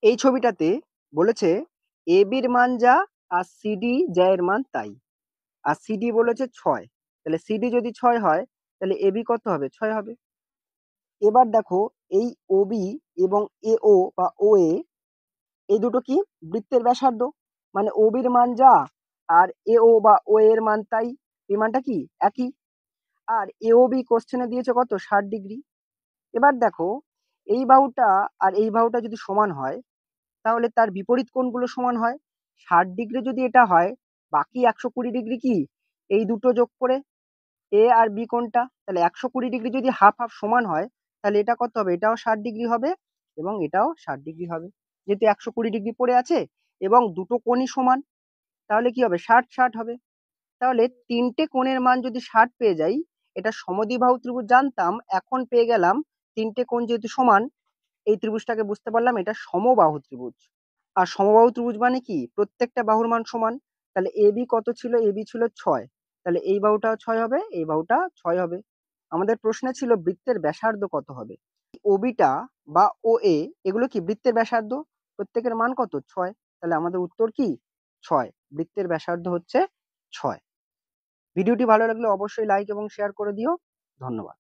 এই ছবিটাতে বলেছে এবির মান যা আর সিডি যা এর মান তাই। আর সিডি বলেছে 6, তাহলে সিডি যদি 6 হয় তাহলে এবি কত হবে? 6 হবে। এবার দেখো এই ওবি এবং এও বা ও এ, এই দুটো কি বৃত্তের ব্যাসার্ধ, মানে ওবির মান যা আর এও বা ও এর মান তাই, এই মানটা কি একই। আর এওবি কোশ্চেনে দিয়েছে কত? 60 ডিগ্রি। এবার দেখো এই বাহুটা আর এই বাহুটা যদি সমান হয় তাহলে তার বিপরীত কোণগুলো সমান হয়। 60 ডিগ্রি যদি এটা হয়, বাকি 120 ডিগ্রি কি এই দুটো যোগ করে এ আর বি কোণটা, তাহলে 120 ডিগ্রি যদি হাফ হাফ সমান হয় তাহলে এটা কত হবে? এটাও 60 ডিগ্রি হবে এবং এটাও 60 ডিগ্রি হবে। যেহেতু 120 ডিগ্রি পড়ে আছে এবং দুটো কোণই সমান, তাহলে কি হবে? 60 60 হবে। তাহলে তিনটে কোণের মান যদি 60 পেয়ে যাই, এটা সমদ্বিবাহু ত্রিভুজ জানতাম, এখন পেয়ে গেলাম তিনটে কোণ যেহেতু সমান, এই ত্রিভুজটাকে বুঝতে পারলাম এটা সমবাহু ত্রিভুজ। আর সমবাহু ত্রিভুজ মানে কি? প্রত্যেকটা বাহুর মান সমান। তাহলে এবি কত ছিল? এবি ছিল 6, তাহলে এই বাহুটাও 6 হবে, এই বাহুটা 6 হবে। আমাদের প্রশ্নে ছিল বৃত্তের ব্যাসার্ধ কত হবে। ওবিটা বা ও এ, এগুলো কি বৃত্তের ব্যাসার্ধ, প্রত্যেকের মান কত? 6, তাহলে আমাদের উত্তর কি 6, বৃত্তের ব্যাসার্ধ হচ্ছে 6। ভিডিওটি ভালো লাগলে অবশ্যই লাইক এবং শেয়ার করে দিও। ধন্যবাদ।